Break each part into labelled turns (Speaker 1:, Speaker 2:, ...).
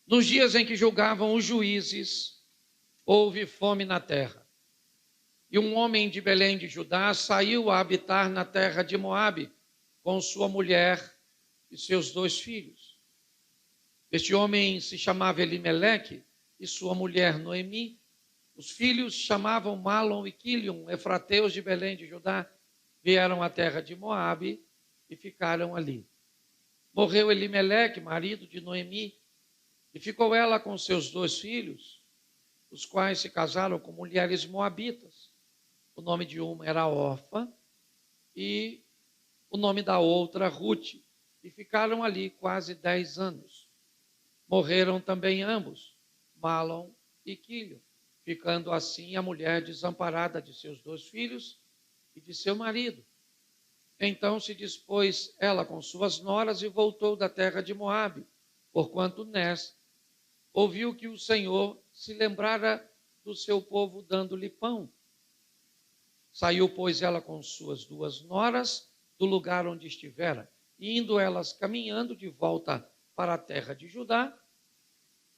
Speaker 1: Nos dias em que julgavam os juízes, houve fome na terra. E um homem de Belém de Judá saiu a habitar na terra de Moabe, com sua mulher e seus 2 filhos. Este homem se chamava Elimeleque e sua mulher Noemi. Os filhos chamavam Malom e Quilion, efrateus de Belém de Judá, vieram à terra de Moabe e ficaram ali. Morreu Elimeleque, marido de Noemi, e ficou ela com seus 2 filhos, os quais se casaram com mulheres moabitas. O nome de uma era Orfa e o nome da outra Rute, e ficaram ali quase 10 anos. Morreram também ambos, Malom e Quilion, ficando assim a mulher desamparada de seus 2 filhos e de seu marido. Então se dispôs ela com suas noras e voltou da terra de Moabe, porquanto Nes ouviu que o Senhor se lembrara do seu povo dando-lhe pão. Saiu, pois, ela com suas 2 noras do lugar onde estivera, e indo elas caminhando de volta para a terra de Judá,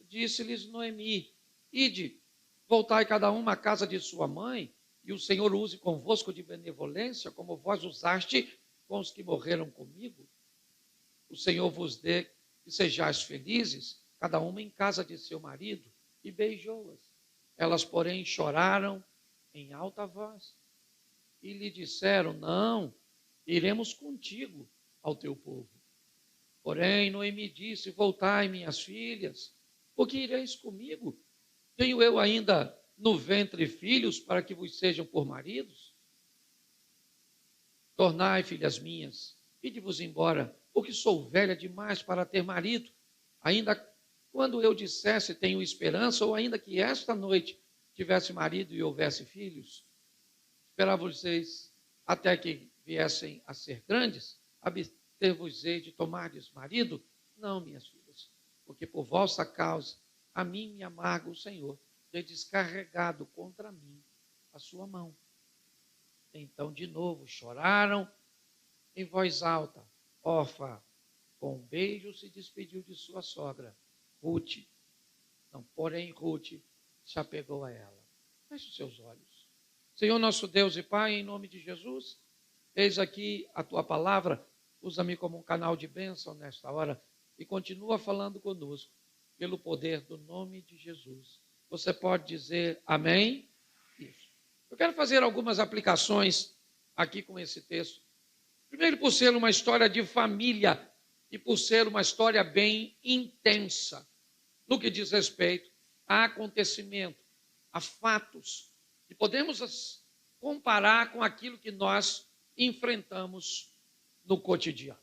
Speaker 1: disse-lhes Noemi: Ide, voltai cada uma à casa de sua mãe, e o Senhor use convosco de benevolência, como vós usaste com os que morreram comigo. O Senhor vos dê que sejais felizes, cada uma em casa de seu marido, e beijou-as. Elas, porém, choraram em alta voz, e lhe disseram: Não, iremos contigo ao teu povo. Porém, Noemi disse: Voltai, minhas filhas, porque ireis comigo? Tenho eu ainda no ventre filhos para que vos sejam por maridos? Tornai, filhas minhas, ide-vos embora, porque sou velha demais para ter marido. Ainda quando eu dissesse tenho esperança, ou ainda que esta noite tivesse marido e houvesse filhos, esperava-vos até que viessem a ser grandes, abster-vos-ei de tomardes marido? Não, minhas filhas, porque por vossa causa a mim me amarga o Senhor, ter descarregado contra mim a sua mão. Então de novo choraram em voz alta. Orfa, com um beijo, se despediu de sua sogra, Rute. Não, porém, Rute se apegou a ela. Feche os seus olhos. Senhor nosso Deus e Pai, em nome de Jesus, eis aqui a tua palavra, usa-me como um canal de bênção nesta hora e continua falando conosco, pelo poder do nome de Jesus. Você pode dizer amém? Isso. Eu quero fazer algumas aplicações aqui com esse texto. Primeiro, por ser uma história de família e por ser uma história bem intensa no que diz respeito a acontecimento, a fatos, e podemos comparar com aquilo que nós enfrentamos no cotidiano.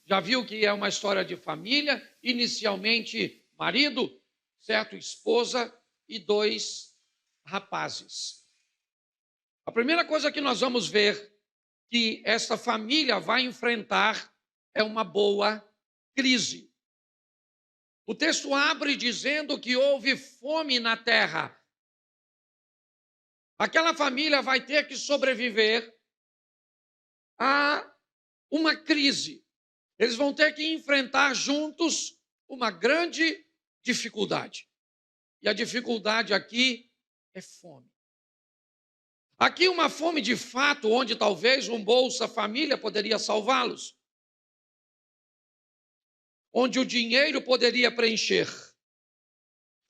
Speaker 1: Já viu que é uma história de família, inicialmente marido, certo? Esposa e 2 rapazes. A primeira coisa que nós vamos ver que essa família vai enfrentar é uma boa crise. O texto abre dizendo que houve fome na terra. Aquela família vai ter que sobreviver a uma crise. Eles vão ter que enfrentar juntos uma grande dificuldade. E a dificuldade aqui é fome. Aqui uma fome de fato, onde talvez um Bolsa Família poderia salvá-los. Onde o dinheiro poderia preencher.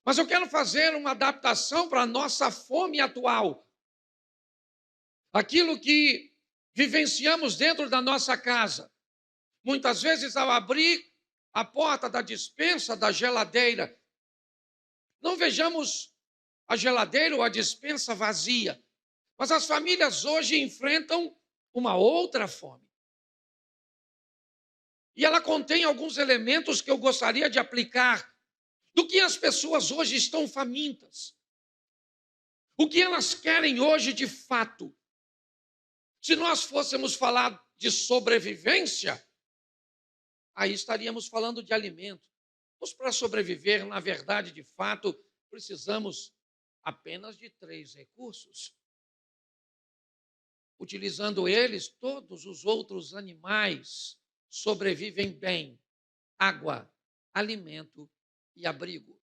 Speaker 1: Mas eu quero fazer uma adaptação para a nossa fome atual. Aquilo que vivenciamos dentro da nossa casa. Muitas vezes, ao abrir a porta da despensa, da geladeira, não vejamos a geladeira ou a despensa vazia. Mas as famílias hoje enfrentam uma outra fome. E ela contém alguns elementos que eu gostaria de aplicar. Do que as pessoas hoje estão famintas. O que elas querem hoje de fato. Se nós fôssemos falar de sobrevivência, aí estaríamos falando de alimento. Mas para sobreviver, na verdade, de fato, precisamos apenas de 3 recursos. Utilizando eles, todos os outros animais sobrevivem bem. Água, alimento e abrigo.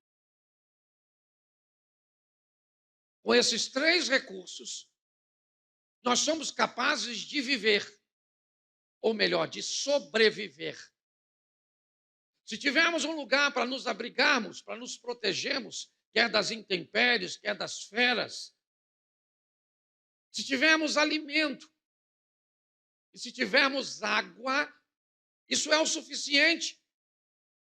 Speaker 1: Com esses 3 recursos, nós somos capazes de viver, ou melhor, de sobreviver. Se tivermos um lugar para nos abrigarmos, para nos protegermos, quer das intempéries, quer das feras, se tivermos alimento e se tivermos água, isso é o suficiente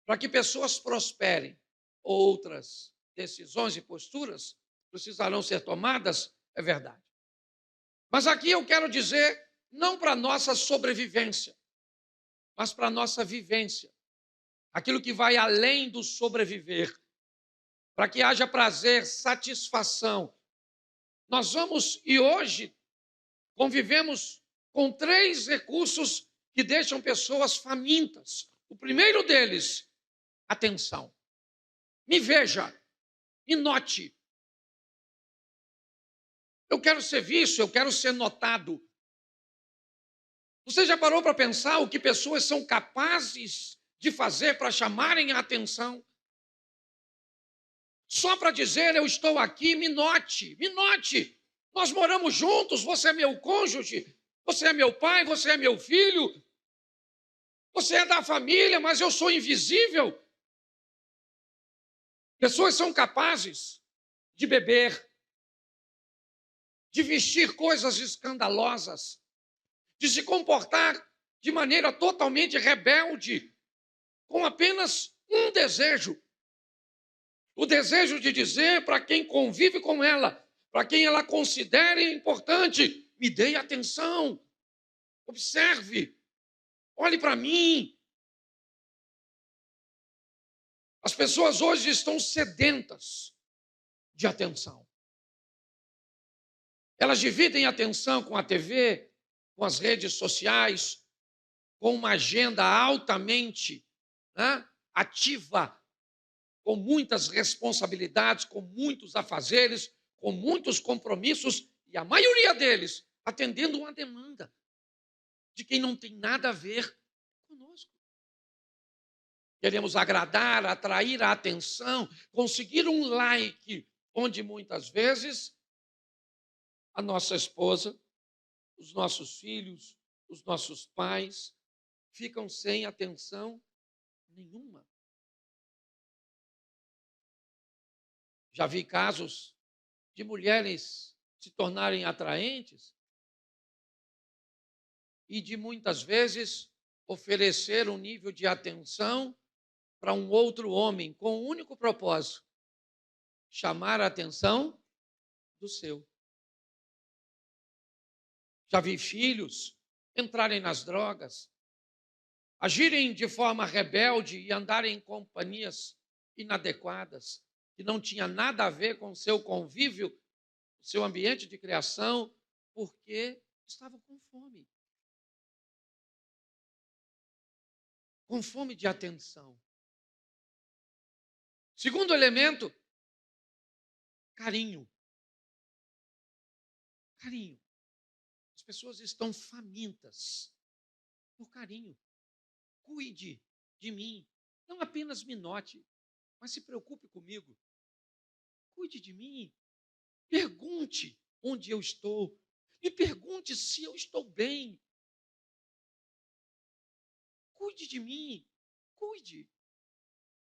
Speaker 1: para que pessoas prosperem. Outras decisões e posturas precisarão ser tomadas, é verdade. Mas aqui eu quero dizer, não para a nossa sobrevivência, mas para a nossa vivência. Aquilo que vai além do sobreviver, para que haja prazer, satisfação. Nós vamos, e hoje, convivemos com 3 recursos que deixam pessoas famintas. O primeiro deles, atenção. Me veja, me note. Eu quero ser visto, eu quero ser notado. Você já parou para pensar o que pessoas são capazes de fazer para chamarem a atenção? Só para dizer, eu estou aqui, me note, me note. Nós moramos juntos, você é meu cônjuge, você é meu pai, você é meu filho, você é da família, mas eu sou invisível. Pessoas são capazes de beber, de vestir coisas escandalosas, de se comportar de maneira totalmente rebelde, com apenas um desejo. O desejo de dizer para quem convive com ela, para quem ela considere importante, me dê atenção, observe, olhe para mim. As pessoas hoje estão sedentas de atenção. Elas dividem atenção com a TV, com as redes sociais, com uma agenda altamente ativa, com muitas responsabilidades, com muitos afazeres, com muitos compromissos, e a maioria deles atendendo uma demanda de quem não tem nada a ver conosco. Queremos agradar, atrair a atenção, conseguir um like, onde muitas vezes a nossa esposa, os nossos filhos, os nossos pais ficam sem atenção nenhuma. Já vi casos de mulheres se tornarem atraentes e de muitas vezes oferecer um nível de atenção para um outro homem com o único propósito: chamar a atenção do seu. Já vi filhos entrarem nas drogas, agirem de forma rebelde e andarem em companhias inadequadas, que não tinha nada a ver com o seu convívio, o seu ambiente de criação, porque estavam com fome. Com fome de atenção. Segundo elemento, carinho. Carinho. As pessoas estão famintas por carinho. Cuide de mim. Não apenas me note, mas se preocupe comigo. Cuide de mim. Pergunte onde eu estou. Me pergunte se eu estou bem. Cuide de mim. Cuide.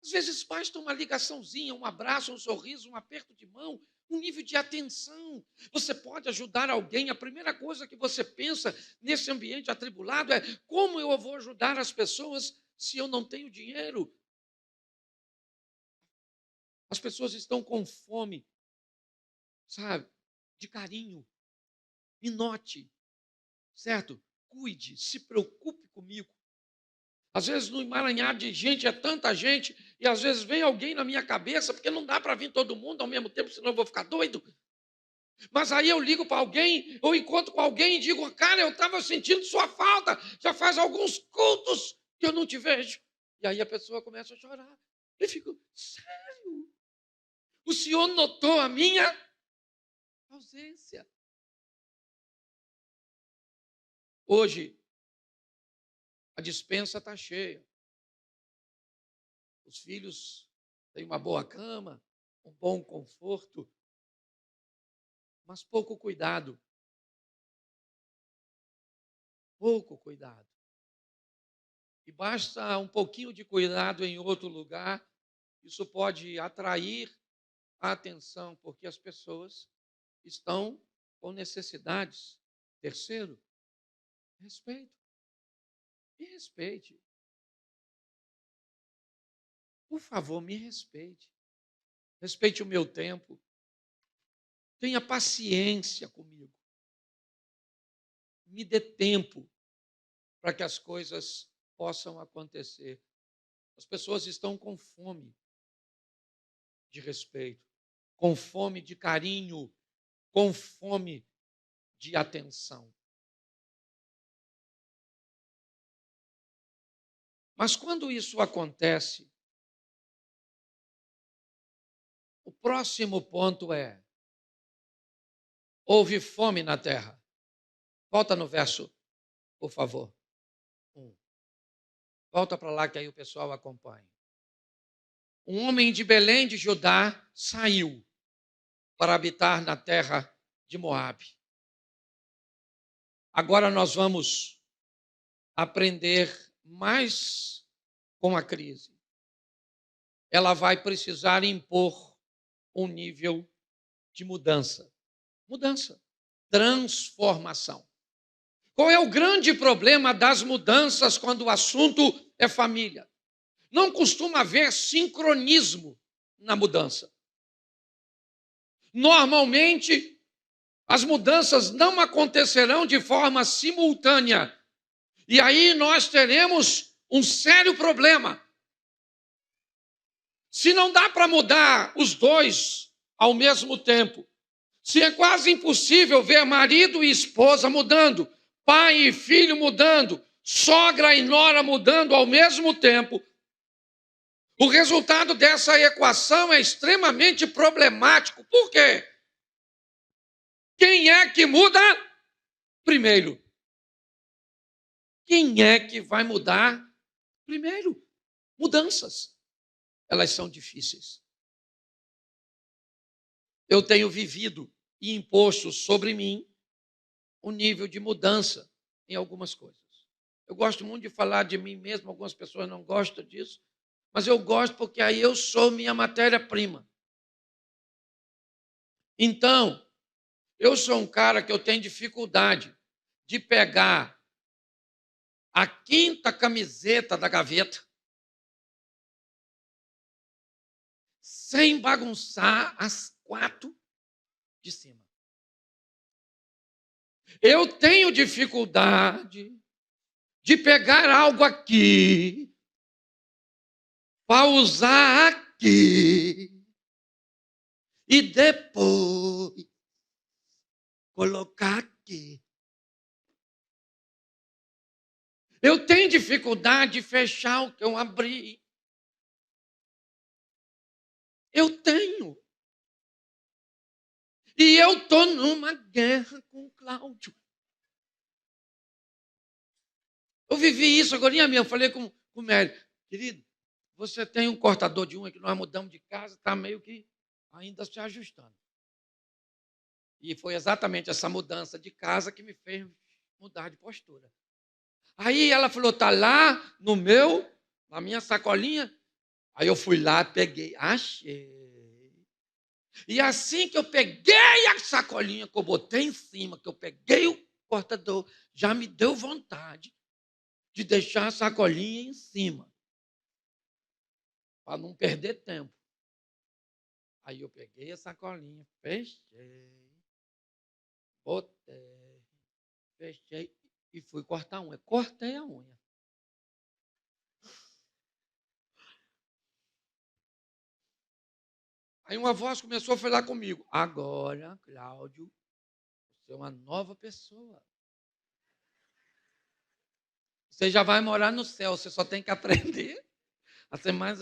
Speaker 1: Às vezes basta uma ligaçãozinha, um abraço, um sorriso, um aperto de mão, um nível de atenção. Você pode ajudar alguém. A primeira coisa que você pensa nesse ambiente atribulado é: como eu vou ajudar as pessoas se eu não tenho dinheiro? As pessoas estão com fome, sabe, de carinho. Me note, certo? Cuide, se preocupe comigo. Às vezes no emaranhar de gente, é tanta gente, e às vezes vem alguém na minha cabeça, porque não dá para vir todo mundo ao mesmo tempo, senão eu vou ficar doido. Mas aí eu ligo para alguém, ou encontro com alguém e digo: cara, eu estava sentindo sua falta, já faz alguns cultos que eu não te vejo. E aí a pessoa começa a chorar. Eu fico: sério? O senhor notou a minha ausência? Hoje, a despensa está cheia. os filhos têm uma boa cama, um bom conforto, mas pouco cuidado. Pouco cuidado. E basta um pouquinho de cuidado em outro lugar, isso pode atrair a atenção, porque as pessoas estão com necessidades. Terceiro, respeito. Me respeite. Por favor, me respeite. Respeite o meu tempo. Tenha paciência comigo. Me dê tempo para que as coisas possam acontecer. As pessoas estão com fome de respeito, com fome de carinho, com fome de atenção. Mas quando isso acontece, o próximo ponto é: houve fome na terra. Volta no verso, por favor. Volta para lá que aí o pessoal acompanha. Um homem de Belém de Judá saiu para habitar na terra de Moabe. Agora nós vamos aprender mais com a crise. Ela vai precisar impor um nível de mudança. Mudança, transformação. Qual é o grande problema das mudanças quando o assunto é família? Não costuma haver sincronismo na mudança. Normalmente, as mudanças não acontecerão de forma simultânea. E aí nós teremos um sério problema. Se não dá para mudar os dois ao mesmo tempo, se é quase impossível ver marido e esposa mudando, pai e filho mudando, sogra e nora mudando ao mesmo tempo, o resultado dessa equação é extremamente problemático. Por quê? Quem é que muda primeiro? Quem é que vai mudar primeiro? Mudanças. Elas são difíceis. Eu tenho vivido e imposto sobre mim um nível de mudança em algumas coisas. Eu gosto muito de falar de mim mesmo, algumas pessoas não gostam disso, mas eu gosto porque aí eu sou minha matéria-prima. Então, eu sou um cara que eu tenho dificuldade de pegar a quinta camiseta da gaveta sem bagunçar as 4 de cima. Eu tenho dificuldade de pegar algo aqui para usar aqui e depois colocar aqui. Eu tenho dificuldade de fechar o que eu abri. Eu tenho. E eu estou numa guerra com o Cláudio. Eu vivi isso agora, eu falei com o Mério, querido, você tem um cortador de unha que nós mudamos de casa, está meio que ainda se ajustando. E foi exatamente essa mudança de casa que me fez mudar de postura. Aí ela falou, está lá na minha sacolinha. Aí eu fui lá, peguei, achei. E assim que eu peguei a sacolinha, que eu botei em cima, que eu peguei o cortador, já me deu vontade de deixar a sacolinha em cima, para não perder tempo. Aí eu peguei a sacolinha, fechei, botei, fechei e fui cortar a unha. Cortei a unha. Aí uma voz começou a falar comigo. Agora, Cláudio, você é uma nova pessoa. Você já vai morar no céu, você só tem que aprender a ser mais...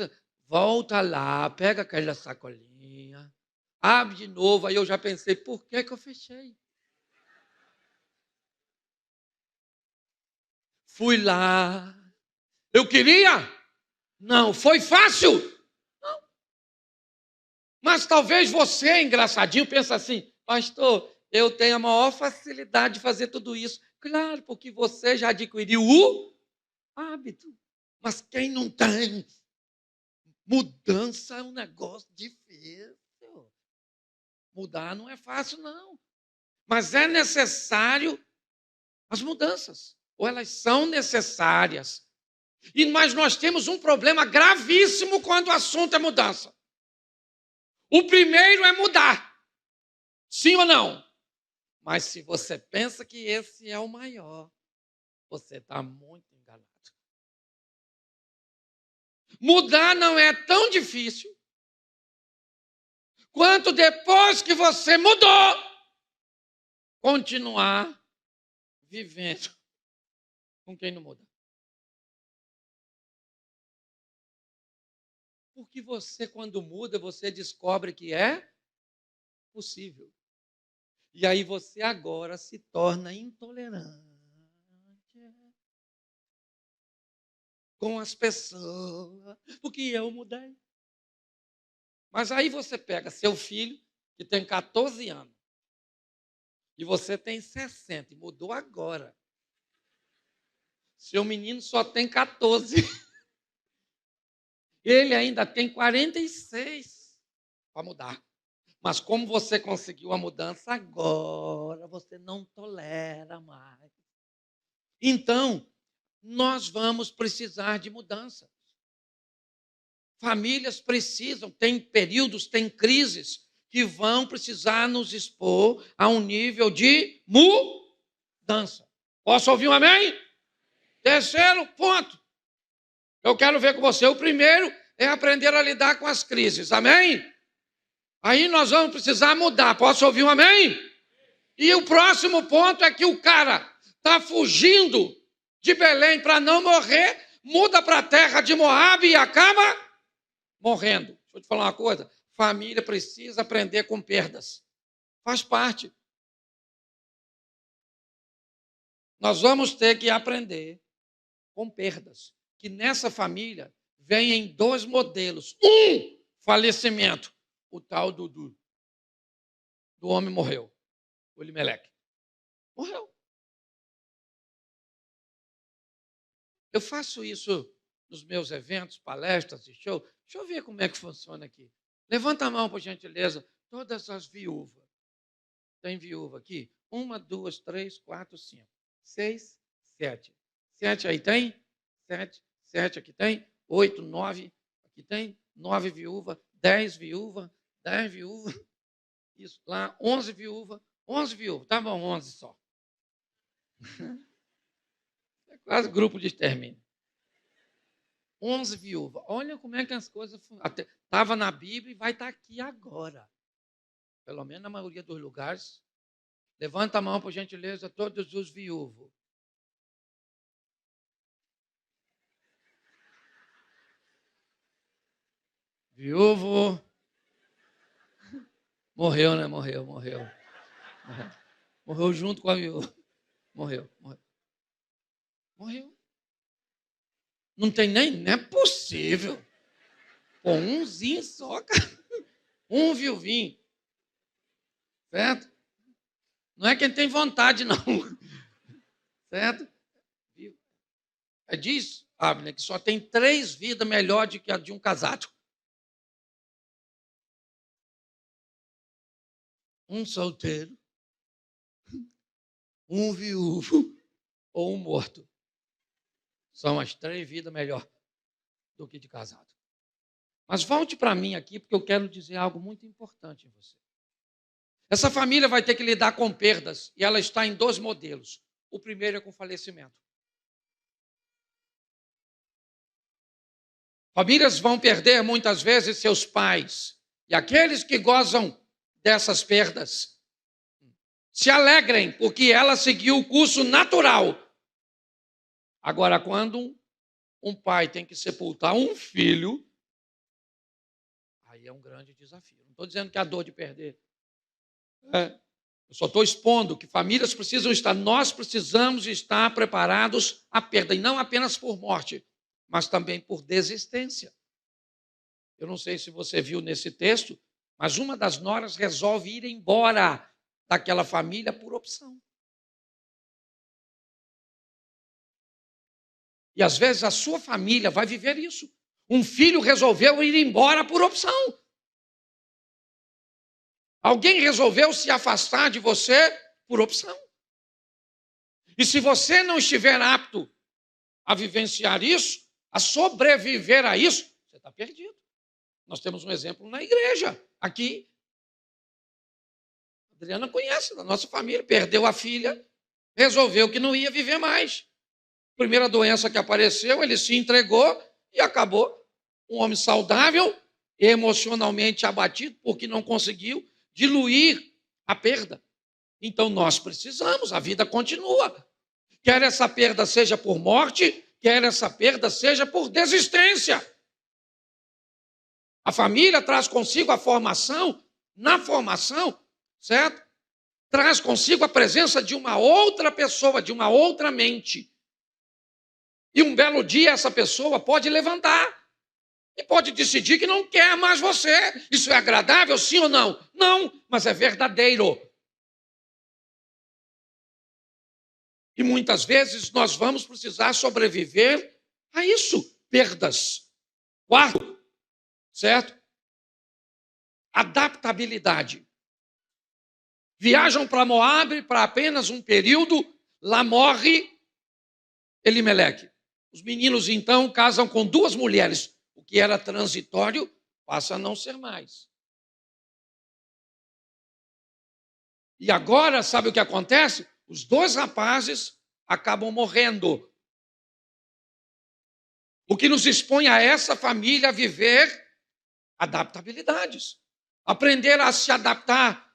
Speaker 1: Volta lá, pega aquela sacolinha, abre de novo. Aí eu já pensei, por que eu fechei? Fui lá. Eu queria Não. Foi fácil? Não. Mas talvez você, engraçadinho, pense assim, pastor, eu tenho a maior facilidade de fazer tudo isso. Claro, porque você já adquiriu o hábito. Mas quem não tem? Mudança é um negócio difícil. Mudar não é fácil, não. Mas é necessário as mudanças. Ou elas são necessárias. Mas nós temos um problema gravíssimo quando o assunto é mudança. O primeiro é mudar. Sim ou não? Mas se você pensa que esse é o maior, você está muito enganado. Mudar não é tão difícil quanto depois que você mudou, continuar vivendo com quem não muda. Porque você, quando muda, você descobre que é possível. E aí você agora se torna intolerante com as pessoas, porque eu mudei. Mas aí você pega seu filho, que tem 14 anos, e você tem 60, e mudou agora. Seu menino só tem 14. Ele ainda tem 46 para mudar. Mas como você conseguiu a mudança agora, você não tolera mais. Então, nós vamos precisar de mudança. Famílias precisam, tem períodos, tem crises que vão precisar nos expor a um nível de mudança. Posso ouvir um amém? Terceiro ponto. Eu quero ver com você. O primeiro é aprender a lidar com as crises. Amém? Aí nós vamos precisar mudar. Posso ouvir um amém? E o próximo ponto é que o cara está fugindo de Belém para não morrer, muda para a terra de Moabe e acaba morrendo. Deixa eu te falar uma coisa. Família precisa aprender com perdas. Faz parte. Nós vamos ter que aprender com perdas. Que nessa família vem em dois modelos. Um, falecimento. O tal do homem morreu. O Elimeleque. Morreu. Eu faço isso nos meus eventos, palestras e shows. Deixa eu ver como é que funciona aqui. Levanta a mão, por gentileza. Todas as viúvas. Tem viúva aqui? 1, 2, 3, 4, 5, 6, 7. 7 aí tem? 7. 7 aqui tem? 8, 9. Aqui tem? 9 viúvas. 10 viúvas. 10 viúvas. Isso lá. 11 viúvas. 11 viúvas. Tá bom, 11 só. É quase grupo de extermínio. 11 viúvas. Olha como é que as coisas funcionam. Estava na Bíblia e vai estar aqui agora. Pelo menos na maioria dos lugares. Levanta a mão, por gentileza, todos os viúvos. Viúvo. Morreu, né? Morreu. Morreu junto com a viúva. Morreu. Não tem nem, não é possível. Com umzinho só, cara. Um viuvinho. Certo? Não é quem tem vontade, não. Certo? Diz, Abner, que só tem 3 vidas melhor do que a de um casado. Um solteiro, um viúvo ou um morto. São as 3 vidas melhor do que de casado. Mas volte para mim aqui, porque eu quero dizer algo muito importante em você. Essa família vai ter que lidar com perdas, e ela está em 2 modelos. O primeiro é com falecimento. Famílias vão perder muitas vezes seus pais. E aqueles que gozam dessas perdas se alegrem, porque ela seguiu o curso natural. Agora, quando um pai tem que sepultar um filho, aí é um grande desafio. Não estou dizendo que é a dor de perder. Eu só estou expondo que famílias precisam estar, nós precisamos estar preparados à perda, e não apenas por morte, mas também por desistência. Eu não sei se você viu nesse texto, mas uma das noras resolve ir embora daquela família por opção. E às vezes a sua família vai viver isso. Um filho resolveu ir embora por opção. Alguém resolveu se afastar de você por opção. E se você não estiver apto a vivenciar isso, a sobreviver a isso, você está perdido. Nós temos um exemplo na igreja, aqui. A Adriana conhece, da nossa família, perdeu a filha, resolveu que não ia viver mais. Primeira doença que apareceu, ele se entregou e acabou. Um homem saudável, emocionalmente abatido, porque não conseguiu diluir a perda. Então nós precisamos, a vida continua. Quer essa perda seja por morte, quer essa perda seja por desistência. A família traz consigo a formação, na formação, certo? Traz consigo a presença de uma outra pessoa, de uma outra mente. E um belo dia essa pessoa pode levantar e pode decidir que não quer mais você. Isso é agradável, sim ou não? Não, mas é verdadeiro. E muitas vezes nós vamos precisar sobreviver a isso. Perdas. Quarto, certo? Adaptabilidade. Viajam para Moabe para apenas um período, lá morre Elimeleque. Os meninos, então, casam com duas mulheres. O que era transitório passa a não ser mais. E agora, sabe o que acontece? Os dois rapazes acabam morrendo. O que nos expõe a essa família a viver adaptabilidades. Aprender a se adaptar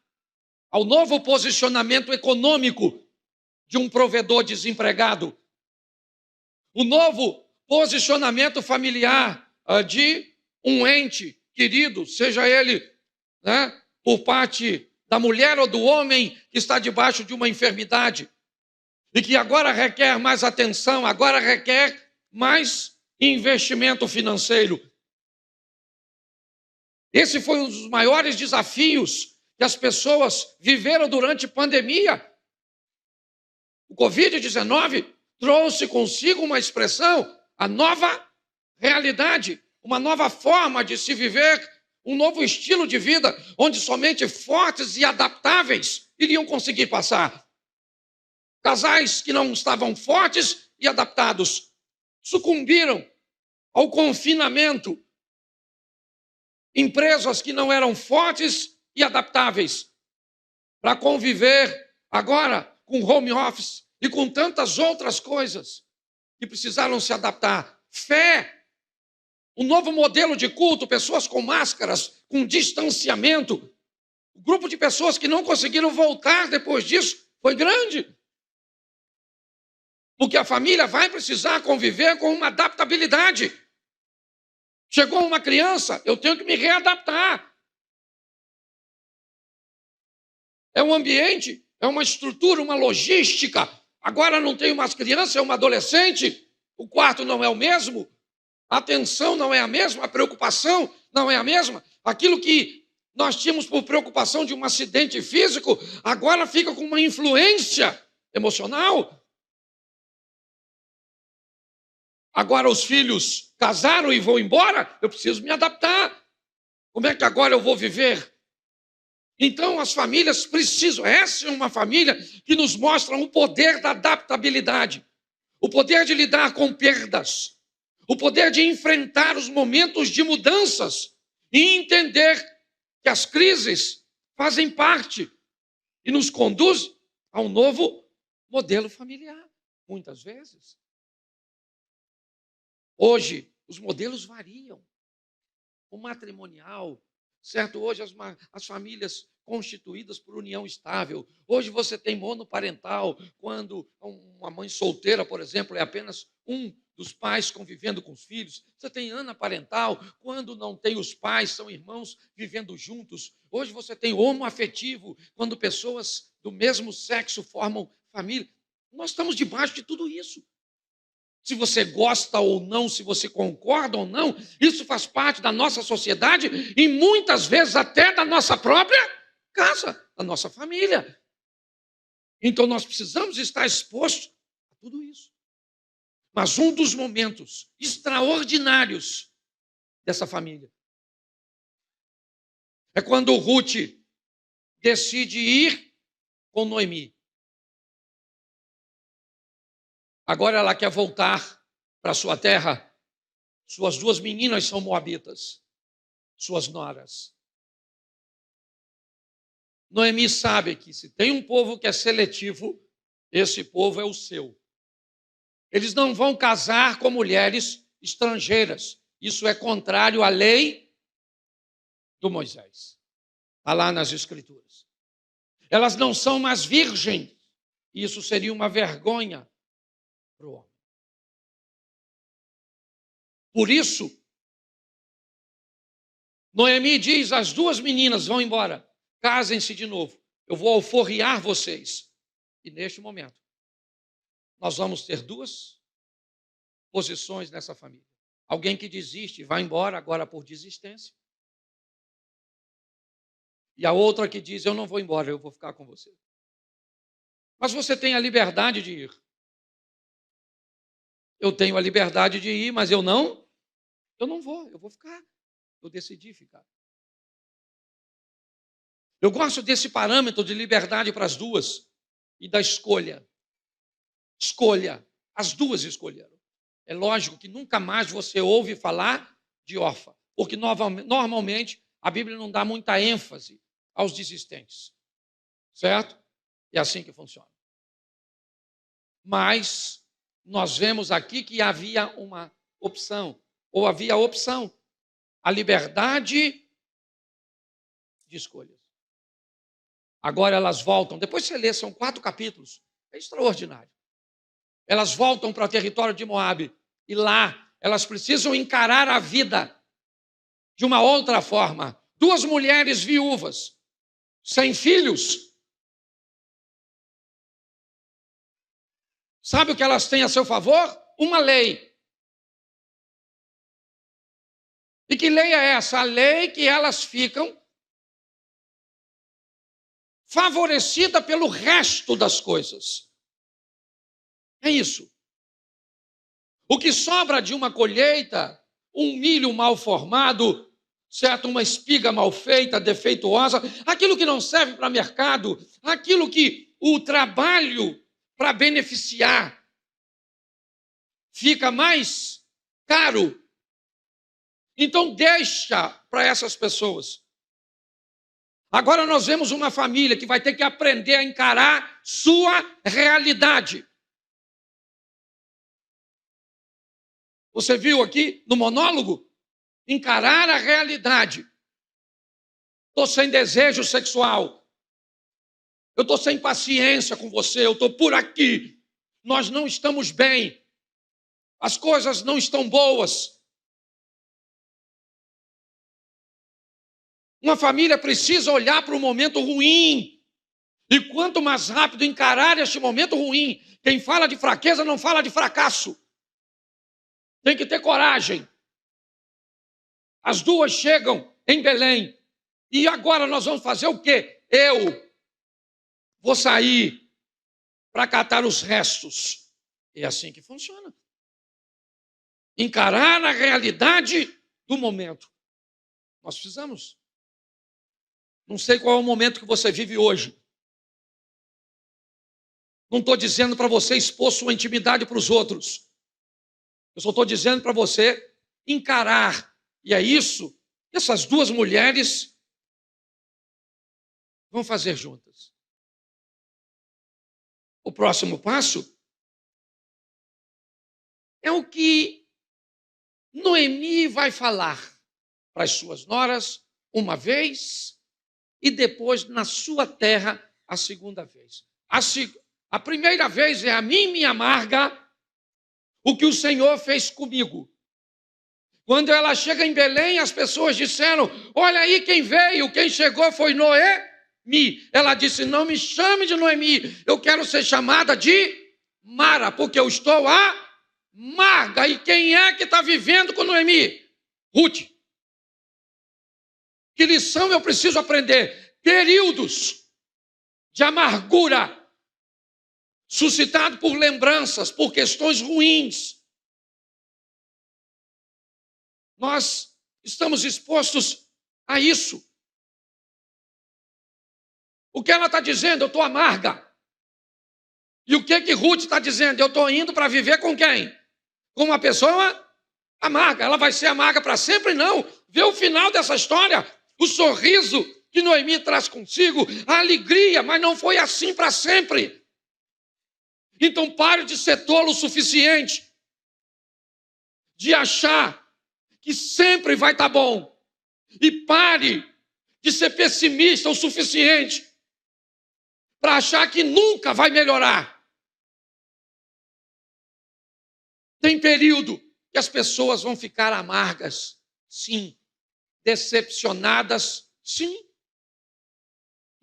Speaker 1: ao novo posicionamento econômico de um provedor desempregado. O novo posicionamento familiar de um ente querido, seja ele, né, por parte da mulher ou do homem que está debaixo de uma enfermidade e que agora requer mais atenção, agora requer mais investimento financeiro. Esse foi um dos maiores desafios que as pessoas viveram durante a pandemia. O Covid-19 trouxe consigo uma expressão, a nova realidade, uma nova forma de se viver, um novo estilo de vida, onde somente fortes e adaptáveis iriam conseguir passar. Casais que não estavam fortes e adaptados sucumbiram ao confinamento. Empresas que não eram fortes e adaptáveis para conviver agora com home office e com tantas outras coisas que precisaram se adaptar. Fé, um novo modelo de culto, pessoas com máscaras, com distanciamento. O grupo de pessoas que não conseguiram voltar depois disso foi grande. Porque a família vai precisar conviver com uma adaptabilidade. Chegou uma criança, eu tenho que me readaptar. É um ambiente, é uma estrutura, uma logística. Agora não tenho mais criança, é uma adolescente. O quarto não é o mesmo. A atenção não é a mesma, a preocupação não é a mesma. Aquilo que nós tínhamos por preocupação de um acidente físico, agora fica com uma influência emocional. Agora os filhos casaram e vão embora, eu preciso me adaptar. Como é que agora eu vou viver? Então as famílias precisam, essa é uma família que nos mostra o poder da adaptabilidade, o poder de lidar com perdas, o poder de enfrentar os momentos de mudanças e entender que as crises fazem parte e nos conduz a um novo modelo familiar, muitas vezes. Hoje, os modelos variam. O matrimonial, certo? Hoje, as famílias constituídas por união estável. Hoje, você tem monoparental, quando uma mãe solteira, por exemplo, é apenas um dos pais convivendo com os filhos. Você tem anaparental, quando não tem os pais, são irmãos vivendo juntos. Hoje, você tem homoafetivo, quando pessoas do mesmo sexo formam família. Nós estamos debaixo de tudo isso. se você gosta ou não, se você concorda ou não, isso faz parte da nossa sociedade e muitas vezes até da nossa própria casa, da nossa família. Então nós precisamos estar expostos a tudo isso. Mas um dos momentos extraordinários dessa família é quando Ruth decide ir com Noemi. Agora ela quer voltar para sua terra. Suas duas meninas são moabitas, suas noras. Noemi sabe que se tem um povo que é seletivo, esse povo é o seu. Eles não vão casar com mulheres estrangeiras. Isso é contrário à lei do Moisés. Está lá nas Escrituras. Elas não são mais virgens. Isso seria uma vergonha para o homem. Por isso, Noemi diz: as duas meninas vão embora, casem-se de novo. Eu vou alforriar vocês. E neste momento, nós vamos ter duas posições nessa família. Alguém que desiste e vai embora agora por desistência. E a outra que diz: eu não vou embora, eu vou ficar com você. Mas você tem a liberdade de ir. Eu tenho a liberdade de ir, mas eu não vou, eu vou ficar. Eu decidi ficar. Eu gosto desse parâmetro de liberdade para as duas e da escolha. Escolha. As duas escolheram. É lógico que nunca mais você ouve falar de órfã, porque normalmente a Bíblia não dá muita ênfase aos desistentes. Certo? É assim que funciona. Mas nós vemos aqui que havia uma opção, ou havia opção, a liberdade de escolhas. Agora elas voltam, depois você lê, são 4 capítulos, é extraordinário. Elas voltam para o território de Moabe, e lá elas precisam encarar a vida de uma outra forma. 2 mulheres viúvas, sem filhos. Sabe o que elas têm a seu favor? Uma lei. E que lei é essa? A lei que elas ficam favorecidas pelo resto das coisas. É isso. O que sobra de uma colheita, um milho mal formado, certo? Uma espiga mal feita, defeituosa, aquilo que não serve para mercado, aquilo que o trabalho para beneficiar fica mais caro. Então deixa para essas pessoas. Agora nós vemos uma família que vai ter que aprender a encarar sua realidade. Você viu aqui no monólogo? Encarar a realidade. Estou sem desejo sexual. Eu estou sem paciência com você. Eu estou por aqui. Nós não estamos bem. As coisas não estão boas. Uma família precisa olhar para o momento ruim. E quanto mais rápido encarar este momento ruim, quem fala de fraqueza não fala de fracasso. Tem que ter coragem. As duas chegam em Belém. E agora nós vamos fazer o quê? Eu vou sair para catar os restos. É assim que funciona. Encarar a realidade do momento. Nós precisamos. Não sei qual é o momento que você vive hoje. Não estou dizendo para você expor sua intimidade para os outros. Eu só estou dizendo para você encarar. E é isso que essas 2 mulheres vão fazer juntas. O próximo passo é o que Noemi vai falar para as suas noras uma vez e depois na sua terra a segunda vez. A primeira vez é: a mim me amarga o que o Senhor fez comigo. Quando ela chega em Belém, as pessoas disseram: olha aí quem veio, quem chegou foi Noemi. Ela disse: não me chame de Noemi, eu quero ser chamada de Mara, porque eu estou amarga. E quem é que está vivendo com Noemi? Ruth. Que lição eu preciso aprender? Períodos de amargura suscitado por lembranças, por questões ruins. Nós estamos expostos a isso. O que ela está dizendo? Eu estou amarga. E o que Ruth está dizendo? Eu estou indo para viver com quem? Com uma pessoa amarga. Ela vai ser amarga para sempre? Não. Vê o final dessa história. O sorriso que Noemi traz consigo, a alegria, mas não foi assim para sempre. Então pare de ser tolo o suficiente, de achar que sempre vai estar bom. E pare de ser pessimista o suficiente para achar que nunca vai melhorar. Tem período que as pessoas vão ficar amargas, sim. Decepcionadas, sim.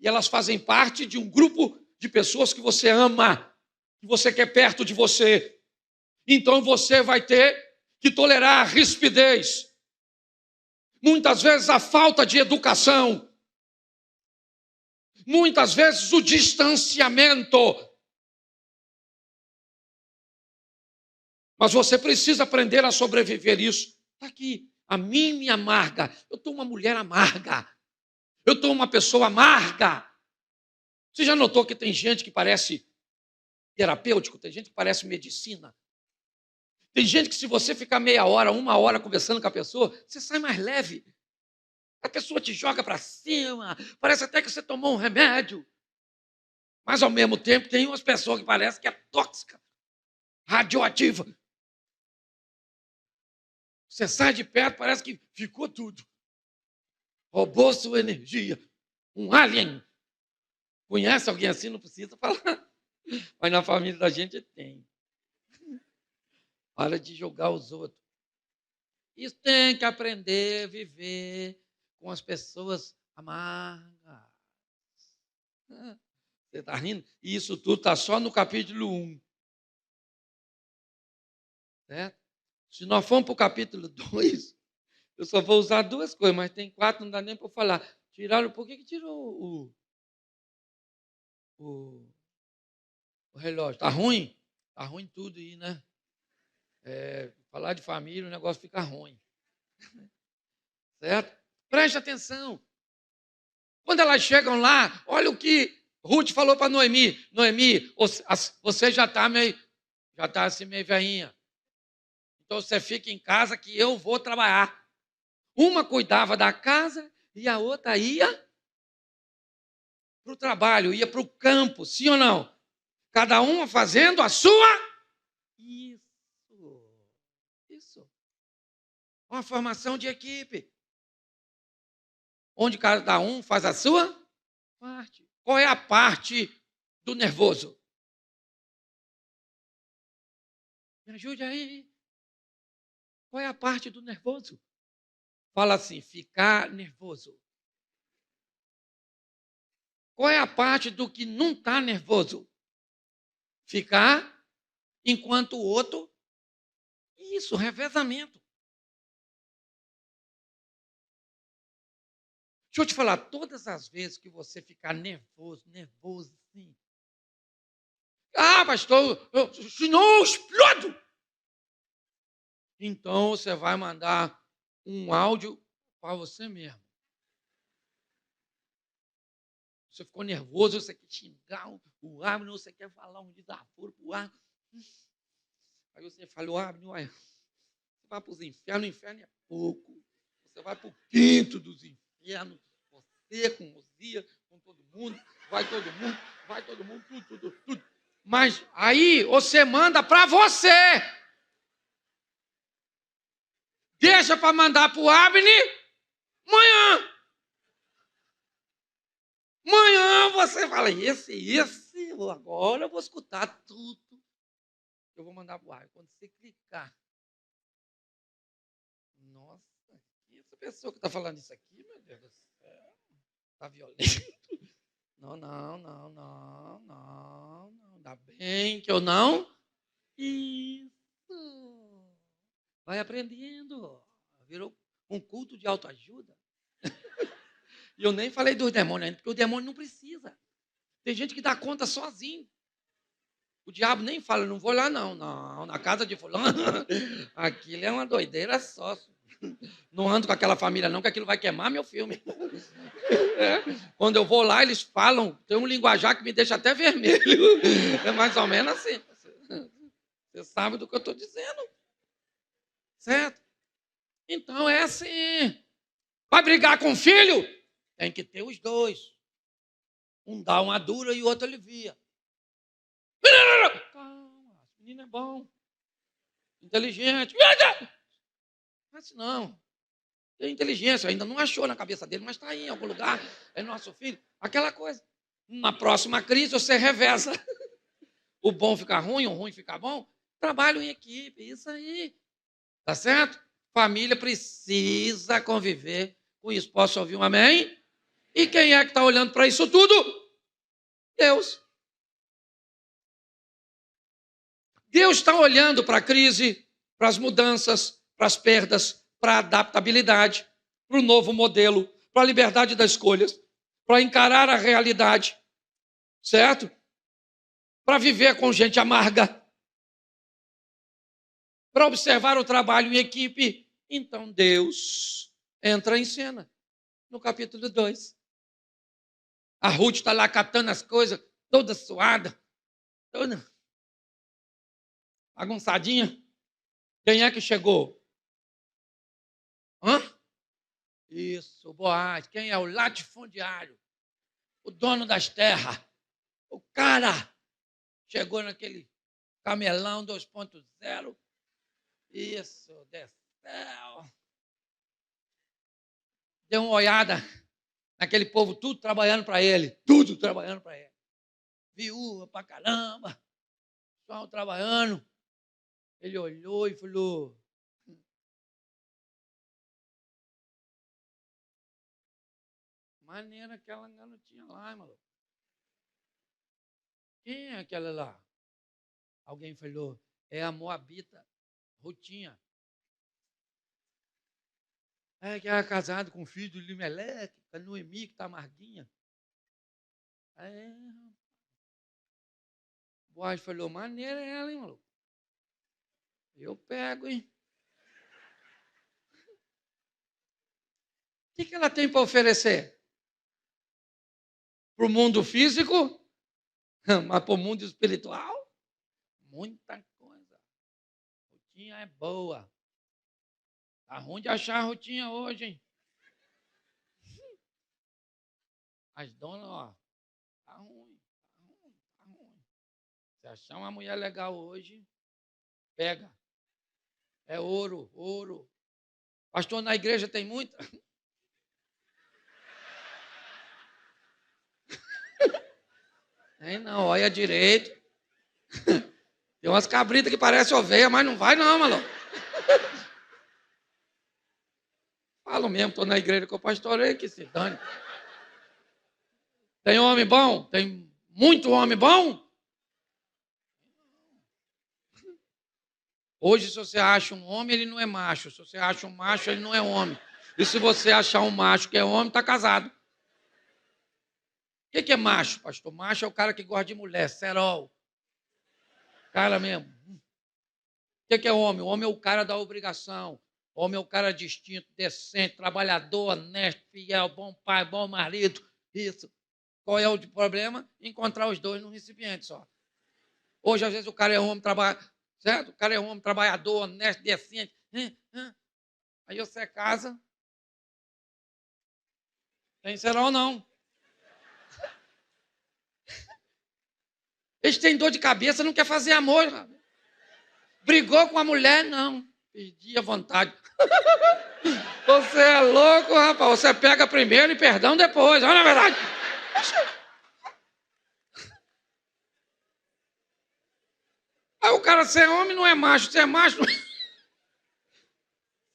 Speaker 1: E elas fazem parte de um grupo de pessoas que você ama, que você quer perto de você. Então você vai ter que tolerar a rispidez. Muitas vezes a falta de educação. Muitas vezes o distanciamento. Mas você precisa aprender a sobreviver isso. Está aqui, a mim me amarga. Eu estou uma mulher amarga. Eu estou uma pessoa amarga. Você já notou que tem gente que parece terapêutico? Tem gente que parece medicina? Tem gente que se você ficar meia hora, uma hora conversando com a pessoa, você sai mais leve. A pessoa te joga para cima, parece até que você tomou um remédio. Mas, ao mesmo tempo, tem umas pessoas que parecem que é tóxica, radioativa. Você sai de perto, parece que ficou tudo. Roubou sua energia. Um alien. Conhece alguém assim? Não precisa falar. Mas na família da gente tem. Para de jogar os outros. Isso tem que aprender a viver com as pessoas amargas. Você está rindo? E isso tudo está só no capítulo 1. Certo? Se nós formos para o capítulo 2, eu só vou usar 2 coisas, mas tem 4, não dá nem para falar. Tiraram, por que tirou o relógio? Está ruim? Está ruim tudo aí, né? Falar de família, o negócio fica ruim. Certo? Preste atenção. Quando elas chegam lá, olha o que Ruth falou para Noemi. Noemi, você já está assim meio velhinha. Então você fica em casa que eu vou trabalhar. Uma cuidava da casa e a outra ia para o trabalho, ia para o campo, sim ou não? Cada uma fazendo a sua. Isso. Uma formação de equipe. Onde cada um faz a sua parte. Qual é a parte do nervoso? Me ajude aí. Qual é a parte do nervoso? Fala assim, ficar nervoso. Qual é a parte do que não está nervoso? Ficar enquanto o outro... Isso, revezamento. Deixa eu te falar, todas as vezes que você ficar nervoso assim. Pastor, senão eu explodo. Então você vai mandar um áudio para você mesmo. Você ficou nervoso, você quer xingar o Abner, você quer falar um desaforo para o Abner. Aí você fala, o Abner, olha, você vai para os infernos, o inferno é pouco. Você vai para o quinto dos infernos, você com Uzia, com todo mundo, vai todo mundo, tudo. Mas aí você manda para você. Deixa para mandar para o Abner amanhã. Amanhã você fala, esse, agora eu vou escutar tudo. Eu vou mandar para o Abner. Quando você clicar, nossa, essa pessoa que está falando isso aqui, meu Deus do céu, está violento. Não. Ainda bem que eu não. Isso. Vai aprendendo. Virou um culto de autoajuda. E eu nem falei dos demônios ainda, porque o demônio não precisa. Tem gente que dá conta sozinho. O diabo nem fala, não vou lá não, na casa de fulano. Aquilo é uma doideira só. Não ando com aquela família não, que aquilo vai queimar meu filme. Quando eu vou lá, eles falam, tem um linguajar que me deixa até vermelho. É mais ou menos assim. Você sabe do que eu estou dizendo. Certo? Então é assim. Vai brigar com o filho? Tem que ter os dois. Um dá uma dura e o outro alivia. Calma, esse menino é bom. Inteligente. Mas não. Tem inteligência, ainda não achou na cabeça dele, mas está aí em algum lugar. É nosso filho. Aquela coisa. Na próxima crise você reveza. O bom fica ruim, o ruim fica bom. Trabalho em equipe, isso aí. Tá certo? Família precisa conviver com isso. Posso ouvir um amém? E quem é que está olhando para isso tudo? Deus. Deus está olhando para a crise, para as mudanças, para as perdas, para a adaptabilidade, para o novo modelo, para a liberdade das escolhas, para encarar a realidade, certo? Para viver com gente amarga, para observar o trabalho em equipe. Então Deus entra em cena no capítulo 2. A Ruth está lá catando as coisas, toda suada, toda bagunçadinha. Quem é que chegou? Hã? Isso, Boaz. Quem é? O latifundiário, o dono das terras. O cara chegou naquele camelão 2.0. Isso, desceu. Deu uma olhada naquele povo, tudo trabalhando para ele. Tudo trabalhando para ele. Viúva pra caramba. Só trabalhando. Ele olhou e falou: maneira aquela garotinha lá, maluco. Quem é aquela lá? Alguém falou: é a Moabita, Rutinha. É que era casado com o filho do Limeleque, a Noemi, que está amarguinha. É. Boaz falou: maneira é ela, hein, maluco? Eu pego, hein? O que ela tem para oferecer? Para o mundo físico? Mas para o mundo espiritual? Muita coisa. Rutinha é boa. Tá ruim de achar a Rutinha hoje, hein? As donas, ó, tá ruim. Se achar uma mulher legal hoje, pega. É ouro, ouro. Pastor, na igreja tem muita? Tem não, olha direito. Tem umas cabritas que parecem ovelha, mas não vai não, maluco. Falo mesmo, estou na igreja que eu pastorei, que se dane. Tem homem bom? Tem muito homem bom? Hoje, se você acha um homem, ele não é macho. Se você acha um macho, ele não é homem. E se você achar um macho que é homem, está casado. O que é macho, pastor? Macho é o cara que gosta de mulher, cerol. Cara mesmo. O que é homem? O homem é o cara da obrigação. O homem é o cara distinto, decente, trabalhador, honesto, fiel, bom pai, bom marido. Isso. Qual é o problema? Encontrar os dois num recipiente só. Hoje, às vezes, o cara é homem, certo? O cara é homem, trabalhador, honesto, decente. Aí você casa. Tem cerol não. Eles têm dor de cabeça, não quer fazer amor. Brigou com a mulher, não. Perdi a vontade. Você é louco, rapaz. Você pega primeiro e perdão depois. Olha a verdade. Aí o cara, ser homem não é macho, ser macho não é...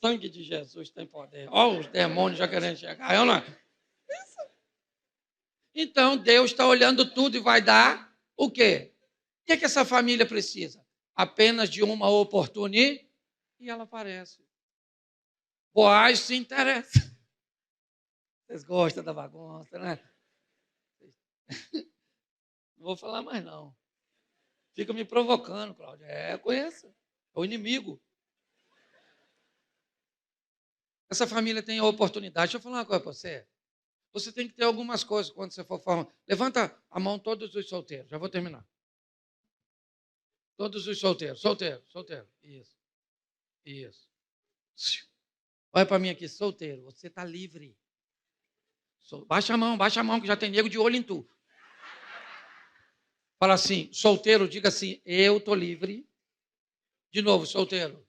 Speaker 1: Sangue de Jesus tem poder. Olha os demônios já querendo chegar. Eu não... Então, Deus está olhando tudo e vai dar o quê? O que essa família precisa? apenas de uma oportunidade e ela aparece. Boaz se interessa. Vocês gostam da bagunça, né? Não vou falar mais, não. Fica me provocando, Cláudia. Conheço. É o inimigo. Essa família tem a oportunidade. Deixa eu falar uma coisa para você. Você tem que ter algumas coisas quando você for formar. Levanta a mão todos os solteiros. Já vou terminar. Todos os solteiros. Solteiro. Isso. Olha para mim aqui, solteiro. Você está livre. Baixa a mão, que já tem nego de olho em tu. Fala assim, solteiro, diga assim, eu estou livre. De novo, solteiro.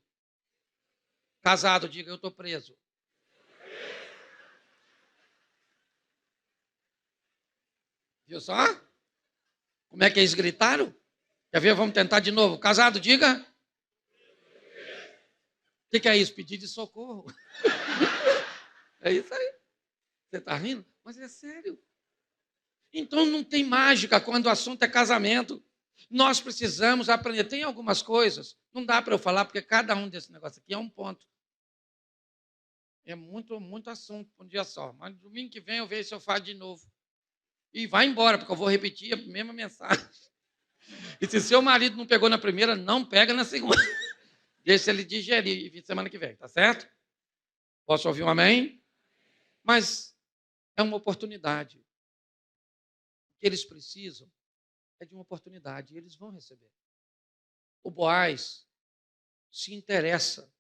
Speaker 1: Casado, diga, eu estou preso. Viu só? Como é que eles gritaram? Quer ver? Vamos tentar de novo. Casado, diga. O que é isso? Pedir de socorro. É isso aí. Você está rindo? Mas é sério. Então não tem mágica quando o assunto é casamento. Nós precisamos aprender. Tem algumas coisas, não dá para eu falar, porque cada um desse negócio aqui é um ponto. É muito assunto por um dia só. Mas domingo que vem eu vejo se eu faço de novo. E vai embora, porque eu vou repetir a mesma mensagem. E se seu marido não pegou na primeira, não pega na segunda. Deixa ele digerir semana que vem, tá certo? Posso ouvir um amém? Mas é uma oportunidade. O que eles precisam é de uma oportunidade e eles vão receber. O Boaz se interessa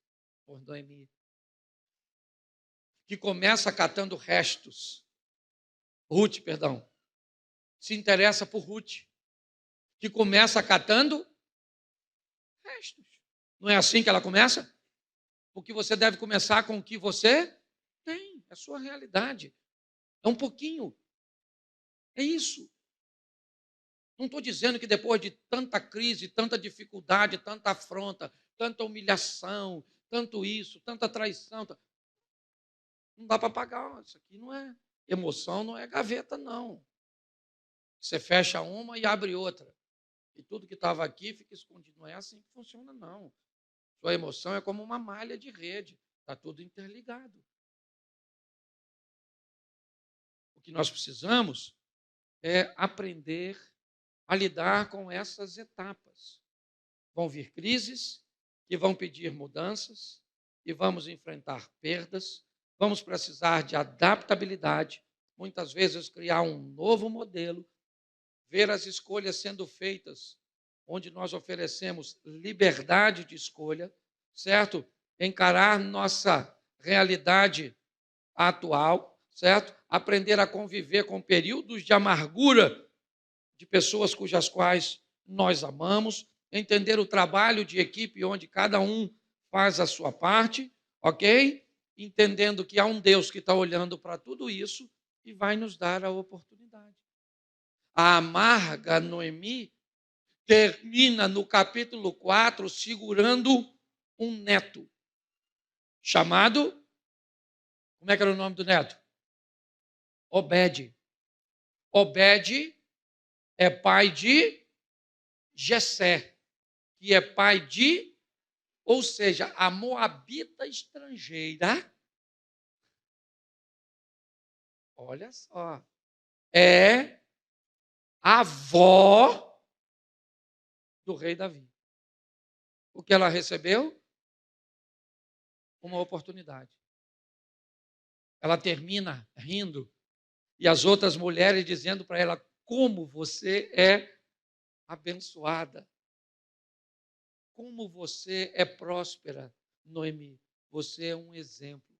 Speaker 1: por Noemi, que começa catando restos. Ruth, perdão. Se interessa por Ruth, que começa catando restos. Não é assim que ela começa? Porque você deve começar com o que você tem, é a sua realidade. É um pouquinho. É isso. Não estou dizendo que depois de tanta crise, tanta dificuldade, tanta afronta, tanta humilhação, tanto isso, tanta traição, não dá para pagar. Isso aqui não é emoção, não é gaveta, não. Você fecha uma e abre outra. E tudo que estava aqui fica escondido. Não é assim que funciona, não. Sua emoção é como uma malha de rede. Está tudo interligado. O que nós precisamos é aprender a lidar com essas etapas. Vão vir crises que vão pedir mudanças e vamos enfrentar perdas. Vamos precisar de adaptabilidade, muitas vezes criar um novo modelo, ver as escolhas sendo feitas, onde nós oferecemos liberdade de escolha, certo? Encarar nossa realidade atual, certo? Aprender a conviver com períodos de amargura de pessoas cujas quais nós amamos, entender o trabalho de equipe onde cada um faz a sua parte, ok? Entendendo que há um Deus que está olhando para tudo isso e vai nos dar a oportunidade. A amarga Noemi termina no capítulo 4 segurando um neto chamado, como é que era o nome do neto? Obed. Obed é pai de Jessé, que é pai de, ou seja, a moabita estrangeira, olha só, é a avó do rei Davi. O que ela recebeu? Uma oportunidade. Ela termina rindo e as outras mulheres dizendo para ela, como você é abençoada. Como você é próspera, Noemi. Você é um exemplo.